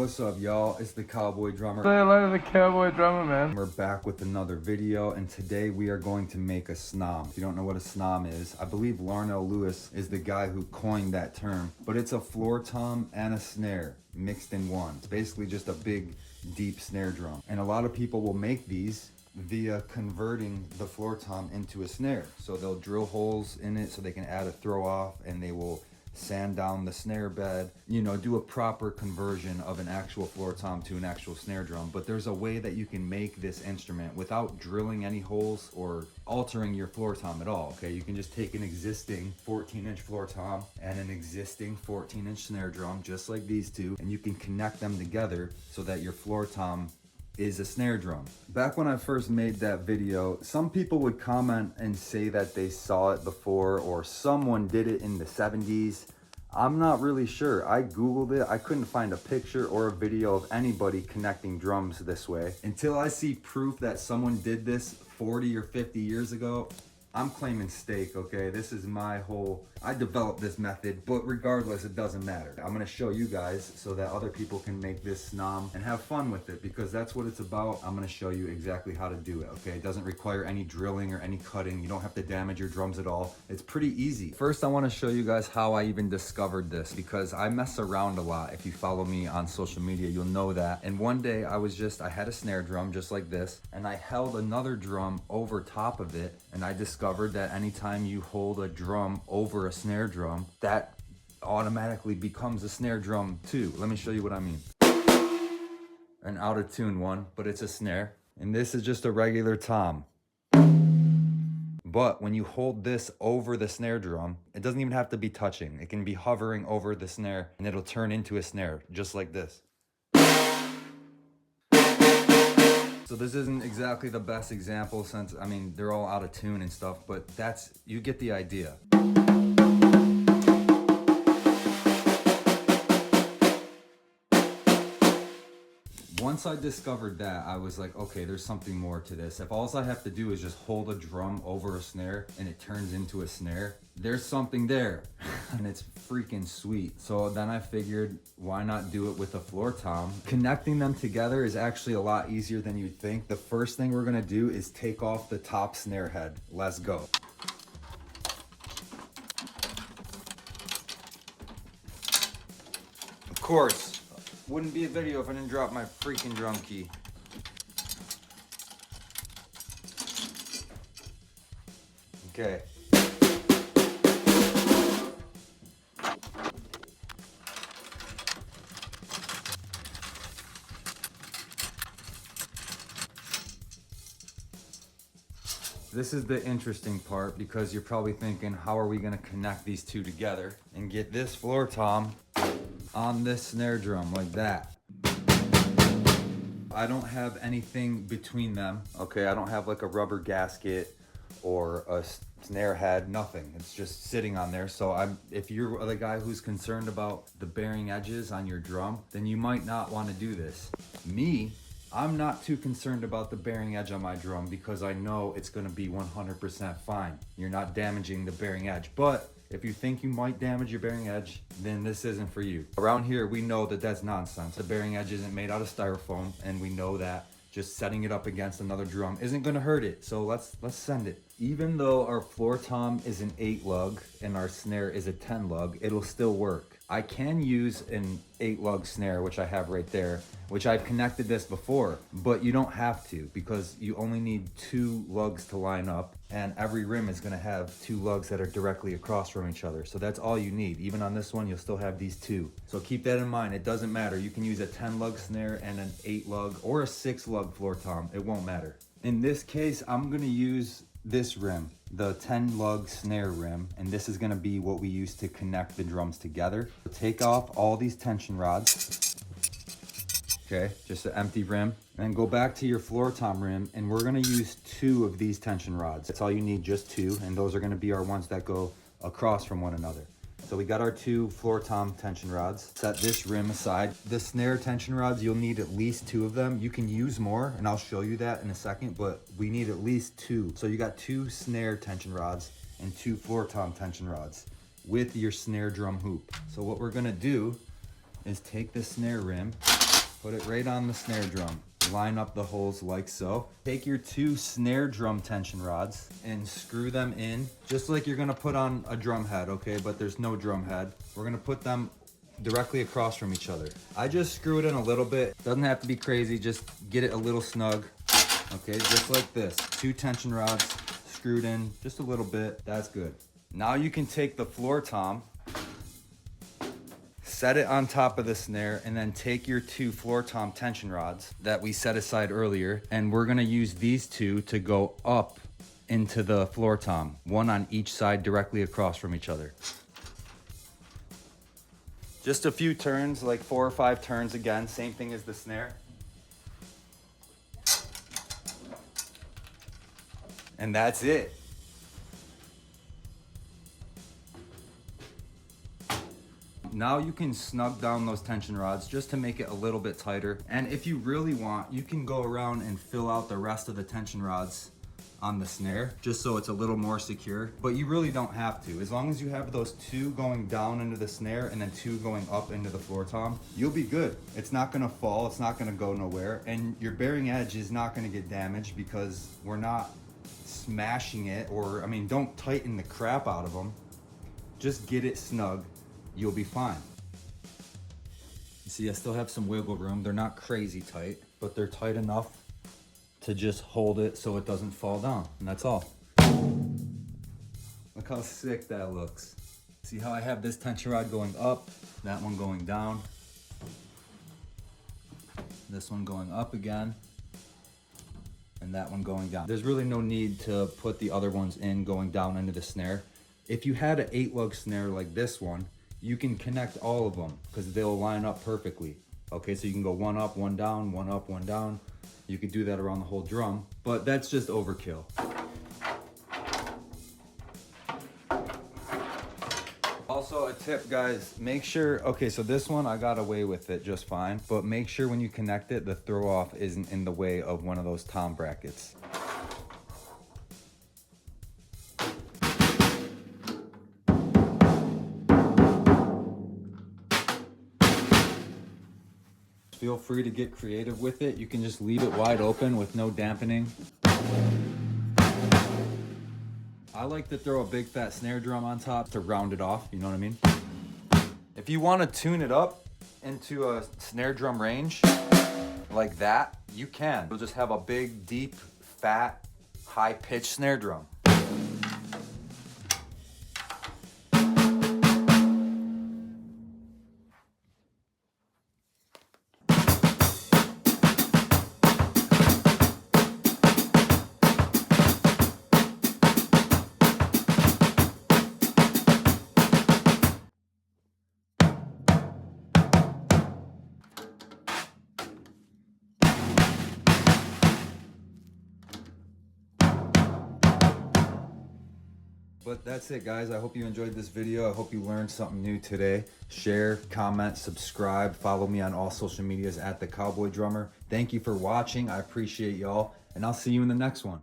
What's up, y'all? It's the Cowboy Drummer. Say hello to the Cowboy Drummer, man. We're back with another video, and today we are going to make a SNOM. If you don't know what a SNOM is, I believe Larnell Lewis is the guy who coined that term, but it's a floor tom and a snare mixed in one. It's basically just a big, deep snare drum. And a lot of people will make these via converting the floor tom into a snare. So they'll drill holes in it so they can add a throw off, and they will sand down the snare bed, you know, do a proper conversion of an actual floor tom to an actual snare drum. But there's a way that you can make this instrument without drilling any holes or altering your floor tom at all. Okay, you can just take an existing 14-inch floor tom and an existing 14-inch snare drum, just like these two, and you can connect them together so that your floor tom is a snare drum. Back when I first made that video, some people would comment and say that they saw it before, or someone did it in the 70s. I'm not really sure. I Googled it. I couldn't find a picture or a video of anybody connecting drums this way. Until I see proof that someone did this 40 or 50 years ago, I'm claiming stake, okay? This is my whole, I developed this method, but regardless, it doesn't matter. I'm gonna show you guys so that other people can make this SNOM and have fun with it, because that's what it's about. I'm gonna show you exactly how to do it, okay? It doesn't require any drilling or any cutting. You don't have to damage your drums at all. It's pretty easy. First, I wanna show you guys how I even discovered this, because I mess around a lot. If you follow me on social media, you'll know that. And one day I had a snare drum just like this, and I held another drum over top of it, and I discovered that anytime you hold a drum over a snare drum, that automatically becomes a snare drum too. Let me show you what I mean. An out of tune one, but it's a snare. And this is just a regular tom. But when you hold this over the snare drum, it doesn't even have to be touching. It can be hovering over the snare and it'll turn into a snare, just like this. So this isn't exactly the best example, since, I mean, they're all out of tune and stuff, but you get the idea. Once I discovered that, I was like, okay, there's something more to this. If all I have to do is just hold a drum over a snare and it turns into a snare, there's something there. And it's freaking sweet. So then I figured, why not do it with a floor tom? Connecting them together is actually a lot easier than you'd think. The first thing we're gonna do is take off the top snare head. Let's go. Of course, wouldn't be a video if I didn't drop my freaking drum key. Okay. This is the interesting part, because you're probably thinking, how are we gonna connect these two together and get this floor tom on this snare drum like that? I don't have anything between them, okay? I don't have like a rubber gasket or a snare head, nothing. It's just sitting on there. So if you're the guy who's concerned about the bearing edges on your drum, then you might not want to do this. Me, I'm not too concerned about the bearing edge on my drum, because I know it's going to be 100% fine. You're not damaging the bearing edge. But if you think you might damage your bearing edge, then this isn't for you. Around here, we know that that's nonsense. The bearing edge isn't made out of styrofoam, and we know that just setting it up against another drum isn't going to hurt it. So let's send it. Even though our floor tom is an 8 lug and our snare is a 10 lug, it'll still work. I can use an 8 lug snare, which I have right there, which I've connected this before, but you don't have to, because you only need 2 lugs to line up, and every rim is gonna have 2 lugs that are directly across from each other. So that's all you need. Even on this one, you'll still have these 2. So keep that in mind. It doesn't matter. You can use a 10 lug snare and an 8 lug or a 6 lug floor tom. It won't matter. In this case, I'm gonna use this rim, the 10 lug snare rim, and this is going to be what we use to connect the drums together. So take off all these tension rods, okay, just an empty rim, and then go back to your floor tom rim, and we're going to use 2 of these tension rods. That's all you need, just 2, and those are going to be our ones that go across from one another. So we got our 2 floor tom tension rods. Set this rim aside. The snare tension rods, you'll need at least 2 of them. You can use more, and I'll show you that in a second, but we need at least 2. So you got 2 snare tension rods and 2 floor tom tension rods with your snare drum hoop. So what we're gonna do is take this snare rim Put it right on the snare drum. Line up the holes like so. Take your 2 snare drum tension rods and screw them in just like you're gonna put on a drum head, okay? But there's no drum head. We're gonna put them directly across from each other. I just screw it in a little bit. Doesn't have to be crazy, just get it a little snug. Okay, just like this. 2 tension rods screwed in just a little bit. That's good. Now you can take the floor tom, set it on top of the snare, and then take your 2 floor tom tension rods that we set aside earlier, and we're gonna use these 2 to go up into the floor tom, one on each side directly across from each other. Just a few turns, like 4 or 5 turns again, same thing as the snare. And that's it. Now you can snug down those tension rods just to make it a little bit tighter. And if you really want, you can go around and fill out the rest of the tension rods on the snare, just so it's a little more secure. But you really don't have to. As long as you have those 2 going down into the snare and then 2 going up into the floor tom, you'll be good. It's not gonna fall, it's not gonna go nowhere, and your bearing edge is not gonna get damaged because we're not smashing it, or, I mean, don't tighten the crap out of them. Just get it snug. You'll be fine. You see, I still have some wiggle room. They're not crazy tight, but they're tight enough to just hold it so it doesn't fall down, and that's all. Look how sick that looks. See how I have this tension rod going up, that one going down, this one going up again, and that one going down. There's really no need to put the other ones in going down into the snare. If you had an 8-lug snare like this one, you can connect all of them because they'll line up perfectly. Okay, so you can go 1 up, 1 down, 1 up, 1 down. You could do that around the whole drum, but that's just overkill. Also a tip, guys, make sure, okay, so this one I got away with it just fine, but make sure when you connect it, the throw off isn't in the way of one of those tom brackets. Feel free to get creative with it. You can just leave it wide open with no dampening. I like to throw a big fat snare drum on top to round it off, you know what I mean? If you want to tune it up into a snare drum range like that, you can. You'll just have a big, deep, fat, high-pitched snare drum. But that's it, guys. I hope you enjoyed this video. I hope you learned something new today. Share, comment, subscribe, follow me on all social medias at The Cowboy Drummer. Thank you for watching. I appreciate y'all, and I'll see you in the next one.